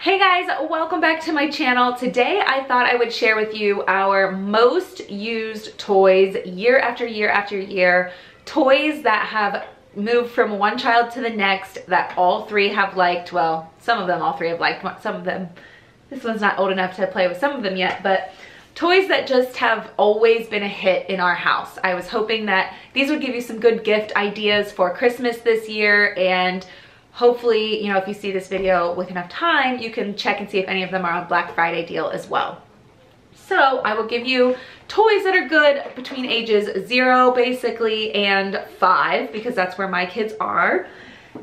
Hey guys, welcome back to my channel. Today I thought I would share with you our most used toys year after year after year. Toys that have moved from one child to the next that all three have liked. Well, some of them all three have liked, some of them, this one's not old enough to play with some of them yet, but toys that just have always been a hit in our house. I was hoping that these would give you some good gift ideas for Christmas this year, and hopefully, you know, if you see this video with enough time, you can check and see if any of them are on Black Friday deal as well. So I will give you toys that are good between ages 0 basically and 5, because that's where my kids are.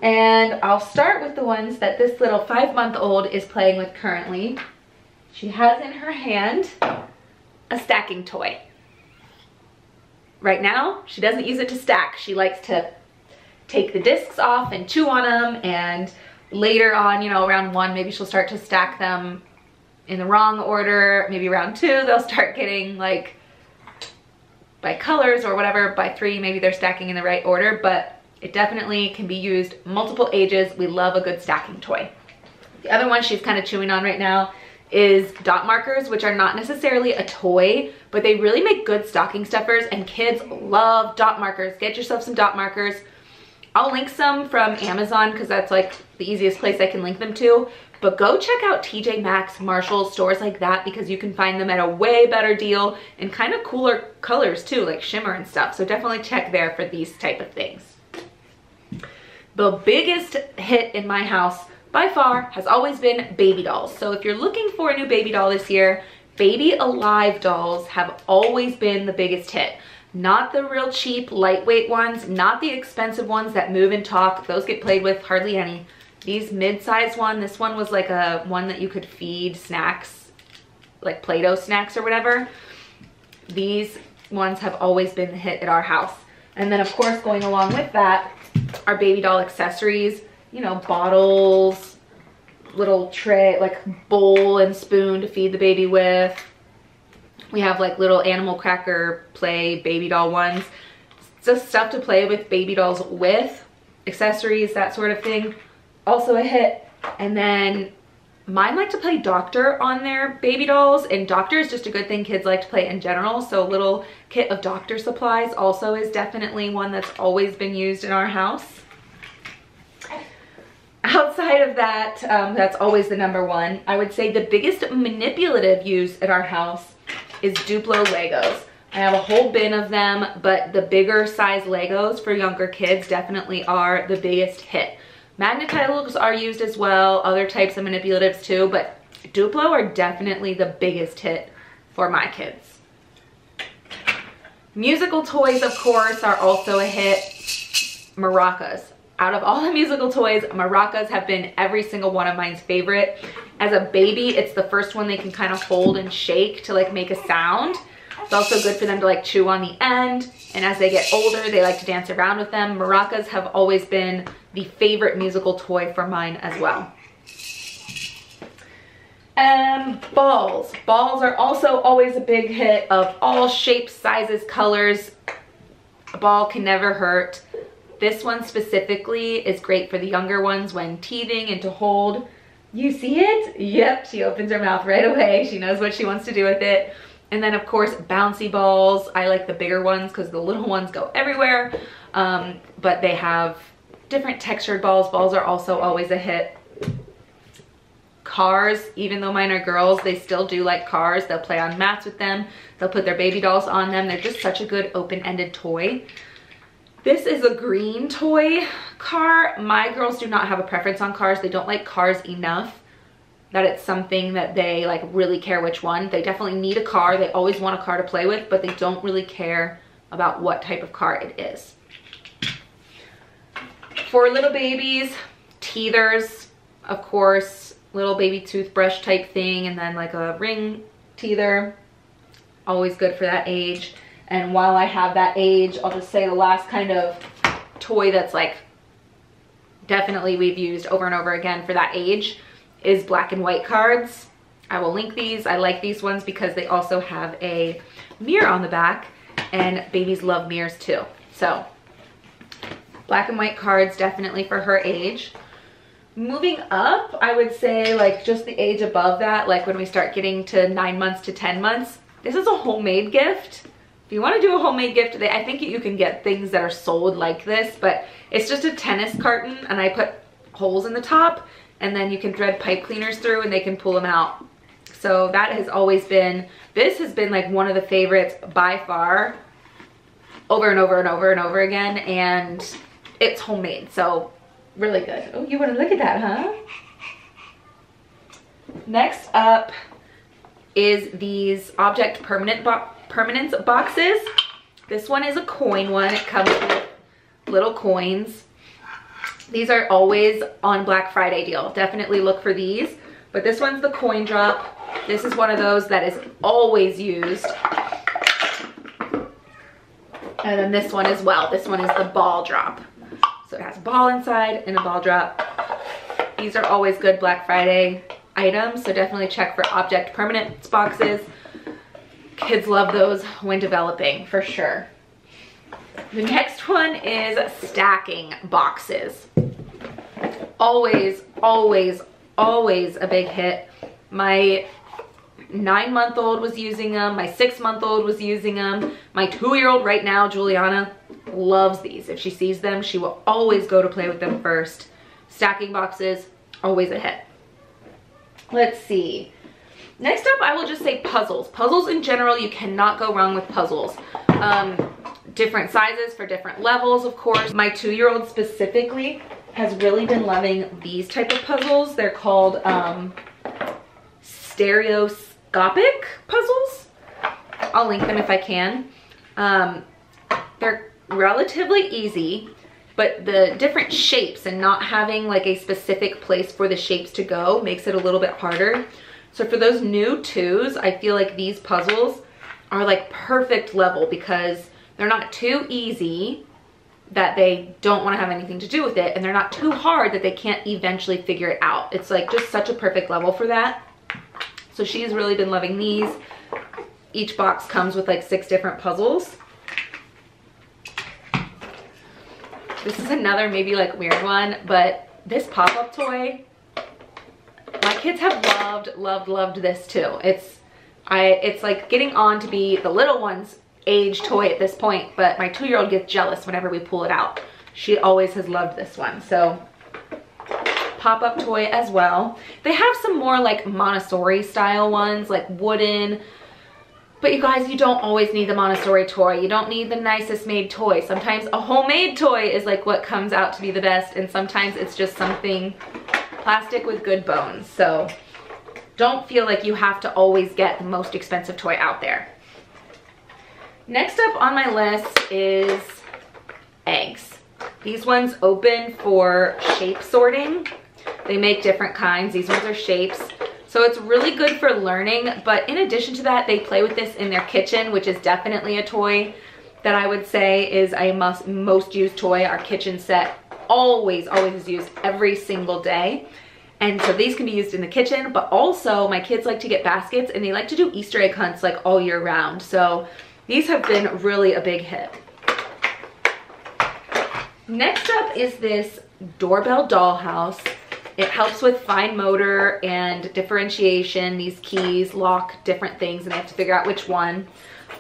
And I'll start with the ones that this little 5-month-old is playing with currently. She has in her hand a stacking toy. Right now, she doesn't use it to stack. She likes to take the discs off and chew on them, and later on, you know, around 1, maybe she'll start to stack them in the wrong order. Maybe around 2, they'll start getting like by colors or whatever. By 3, maybe they're stacking in the right order, but it definitely can be used multiple ages. We love a good stacking toy. The other one she's kind of chewing on right now is dot markers, which are not necessarily a toy, but they really make good stocking stuffers, and kids love dot markers. Get yourself some dot markers. I'll link some from Amazon because that's like the easiest place I can link them to, but go check out TJ Maxx, Marshalls, stores like that, because you can find them at a way better deal and kind of cooler colors too, like shimmer and stuff. So definitely check there for these type of things. The biggest hit in my house by far has always been baby dolls. So if you're looking for a new baby doll this year, Baby Alive dolls have always been the biggest hit. Not the real cheap, lightweight ones, not the expensive ones that move and talk. Those get played with hardly any. These mid-sized one, this one was like a one that you could feed snacks, like Play-Doh snacks or whatever. These ones have always been the hit at our house. And then of course, going along with that, our baby doll accessories, you know, bottles, little tray, like bowl and spoon to feed the baby with. We have like little animal cracker play baby doll ones. Just stuff to play with baby dolls with, accessories, that sort of thing. Also a hit. And then mine like to play doctor on their baby dolls, and doctor is just a good thing kids like to play in general. So a little kit of doctor supplies also is definitely one that's always been used in our house. Outside of that, that's always the number one. I would say the biggest manipulative use at our house is Duplo Legos. I have a whole bin of them, but the bigger size Legos for younger kids definitely are the biggest hit. Magnetiles are used as well, other types of manipulatives too, but Duplo are definitely the biggest hit for my kids. Musical toys, of course, are also a hit. Maracas. Out of all the musical toys, maracas have been every single one of mine's favorite. As a baby, it's the first one they can kind of hold and shake to like make a sound. It's also good for them to like chew on the end. And as they get older, they like to dance around with them. Maracas have always been the favorite musical toy for mine as well. Balls. Balls are also always a big hit of all shapes, sizes, colors. A ball can never hurt. This one specifically is great for the younger ones when teething and to hold. You see it? Yep, she opens her mouth right away. She knows what she wants to do with it. And then of course, bouncy balls. I like the bigger ones because the little ones go everywhere. But they have different textured balls. Balls are also always a hit. Cars, even though mine are girls, they still do like cars. They'll play on mats with them. They'll put their baby dolls on them. They're just such a good open-ended toy. This is a green toy car. My girls do not have a preference on cars. They don't like cars enough that it's something that they like really care which one. They definitely need a car. They always want a car to play with, but they don't really care about what type of car it is. For little babies, teethers, of course, little baby toothbrush type thing, and then like a ring teether. Always good for that age. And while I have that age, I'll just say the last kind of toy that's like definitely we've used over and over again for that age is black and white cards. I will link these. I like these ones because they also have a mirror on the back, and babies love mirrors too. So black and white cards definitely for her age. Moving up, I would say like just the age above that, like when we start getting to 9 months to 10 months, this is a homemade gift. If you want to do a homemade gift today, I think you can get things that are sold like this, but it's just a tennis carton and I put holes in the top and then you can thread pipe cleaners through and they can pull them out. So that has always been, this has been like one of the favorites by far, over and over and over and over again, and it's homemade, so really good. Oh, you want to look at that, huh? Next up is these object permanence boxes. This one is a coin one. It comes with little coins. These are always on Black Friday deal. Definitely look for these. But this one's the coin drop. This is one of those that is always used. And then this one as well. This one is the ball drop. So it has a ball inside and a ball drop. These are always good Black Friday items, so definitely check for object permanence boxes. Kids love those when developing, for sure. The next one is stacking boxes. Always, always, always a big hit. My 9-month-old was using them. My 6-month-old was using them. My 2-year-old right now, Juliana, loves these. If she sees them, she will always go to play with them first. Stacking boxes, always a hit. Let's see. Next up, I will just say puzzles. Puzzles in general, you cannot go wrong with puzzles. Different sizes for different levels, of course. My 2-year-old specifically has really been loving these type of puzzles. They're called stereoscopic puzzles. I'll link them if I can. They're relatively easy, but the different shapes and not having like a specific place for the shapes to go makes it a little bit harder. So for those new 2s, I feel like these puzzles are like perfect level because they're not too easy that they don't want to have anything to do with it, and they're not too hard that they can't eventually figure it out. It's like just such a perfect level for that. So she's really been loving these. Each box comes with like 6 different puzzles. This is another maybe like weird one, but this pop-up toy, my kids have loved this too. It's like getting on to be the little one's age toy at this point, but my 2-year-old gets jealous whenever we pull it out. She always has loved this one. So pop-up toy as well. They have some more like Montessori style ones, like wooden. But you guys, you don't always need the Montessori toy. You don't need the nicest made toy. Sometimes a homemade toy is like what comes out to be the best, and sometimes it's just something plastic with good bones. So don't feel like you have to always get the most expensive toy out there. Next up on my list is eggs. These ones open for shape sorting. They make different kinds. These ones are shapes. So it's really good for learning, but in addition to that, they play with this in their kitchen, which is definitely a toy that I would say is a most used toy. Our kitchen set always is used every single day. And so these can be used in the kitchen, but also my kids like to get baskets and they like to do Easter egg hunts like all year round. So these have been really a big hit. Next up is this doorbell dollhouse. It helps with fine motor and differentiation. These keys lock different things and they have to figure out which one.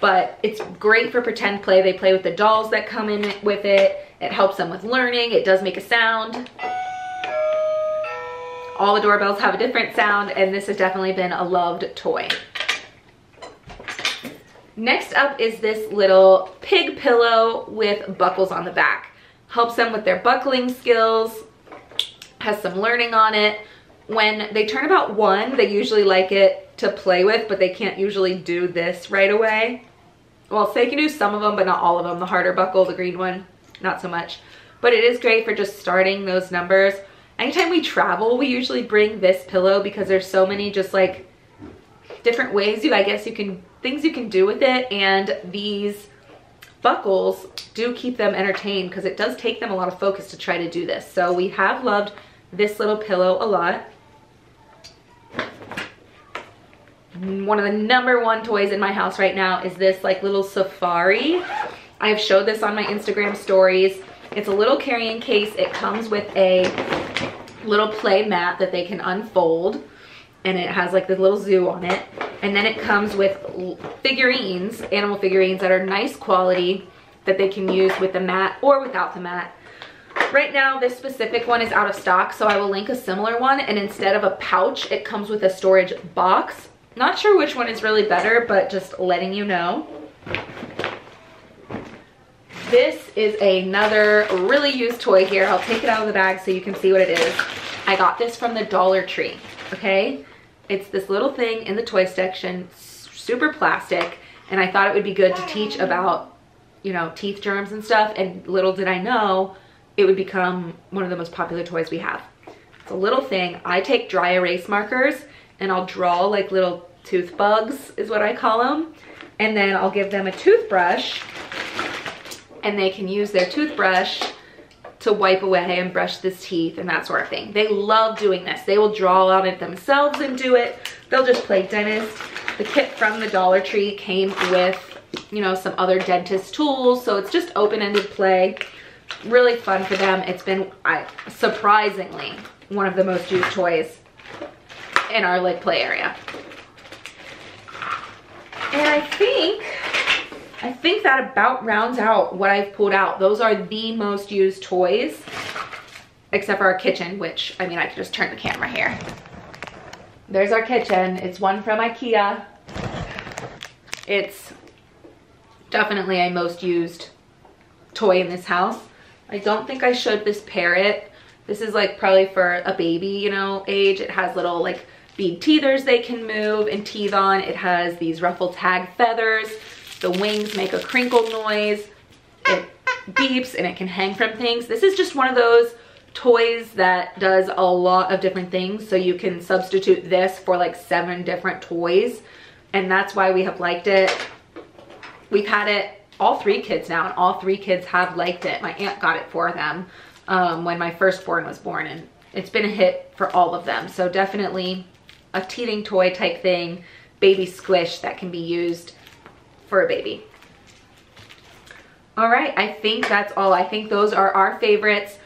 But it's great for pretend play. They play with the dolls that come in with it. It helps them with learning. It does make a sound. All the doorbells have a different sound, and this has definitely been a loved toy. Next up is this little pig pillow with buckles on the back. Helps them with their buckling skills. Has some learning on it. When they turn about 1, they usually like it to play with, but they can't usually do this right away. Well, so they can do some of them, but not all of them. The harder buckle, the green one, not so much. But it is great for just starting those numbers. Anytime we travel, we usually bring this pillow because there's so many just like different ways things you can do with it, and these buckles do keep them entertained because it does take them a lot of focus to try to do this. So we have loved this little pillow a lot. One of the #1 toys in my house right now is this like little safari. I've showed this on my Instagram stories. It's a little carrying case. It comes with a little play mat that they can unfold, and it has like this little zoo on it. And then it comes with figurines, animal figurines that are nice quality that they can use with the mat or without the mat. Right now, this specific one is out of stock, so I will link a similar one, and instead of a pouch, it comes with a storage box. Not sure which one is really better, but just letting you know. This is another really used toy here. I'll take it out of the bag so you can see what it is. I got this from the Dollar Tree, okay? It's this little thing in the toy section, super plastic, and I thought it would be good to teach about, you know, teeth germs and stuff, and little did I know it would become one of the most popular toys we have. It's a little thing. I take dry erase markers and I'll draw like little tooth bugs is what I call them, and then I'll give them a toothbrush, and they can use their toothbrush to wipe away and brush the teeth and that sort of thing. They love doing this. They will draw on it themselves and do it. They'll just play dentist. The kit from the Dollar Tree came with, you know, some other dentist tools, so it's just open-ended play. Really fun for them. It's been surprisingly one of the most used toys in our like play area. And I think that about rounds out what I've pulled out. Those are the most used toys, except for our kitchen, which, I mean, I could just turn the camera here. There's our kitchen. It's one from IKEA. It's definitely a most used toy in this house. I don't think I showed this parrot. This is like probably for a baby, you know, age. It has little like bead teethers they can move and teeth on. It has these ruffle tag feathers. The wings make a crinkle noise. It beeps and it can hang from things. This is just one of those toys that does a lot of different things. So you can substitute this for like 7 different toys. And that's why we have liked it. We've had it, all 3 kids now, and all 3 kids have liked it. My aunt got it for them when my firstborn was born, and it's been a hit for all of them. So definitely a teething toy type thing, baby squish that can be used for a baby. All right, I think that's all. I think those are our favorites.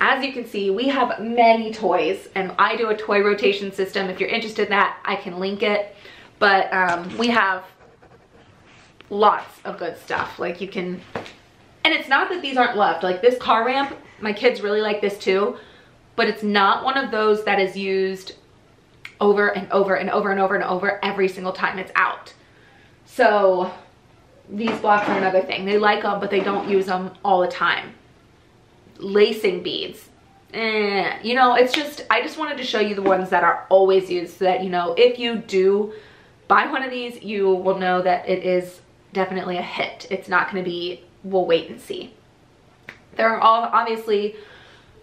As you can see, we have many toys, and I do a toy rotation system. If you're interested in that, I can link it. But we have lots of good stuff. Like you can, and it's not that these aren't loved. Like this car ramp, my kids really like this too, but it's not one of those that is used over and over and over and over and over every single time it's out. So these blocks are another thing. They like them, but they don't use them all the time. Lacing beads. You know, it's just, I just wanted to show you the ones that are always used so that, you know, if you do buy one of these, you will know that it is definitely a hit. It's not going to be, we'll wait and see. There are all obviously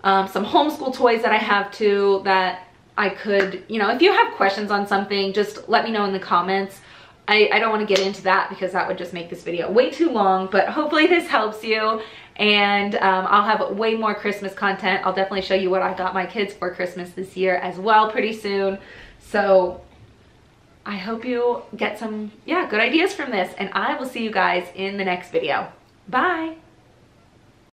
some homeschool toys that I have too that I could, you know, if you have questions on something, just let me know in the comments. I don't want to get into that because that would just make this video way too long, but hopefully this helps you. And I'll have way more Christmas content. I'll definitely show you what I got my kids for Christmas this year as well pretty soon. So I hope you get some, good ideas from this, and I will see you guys in the next video. Bye.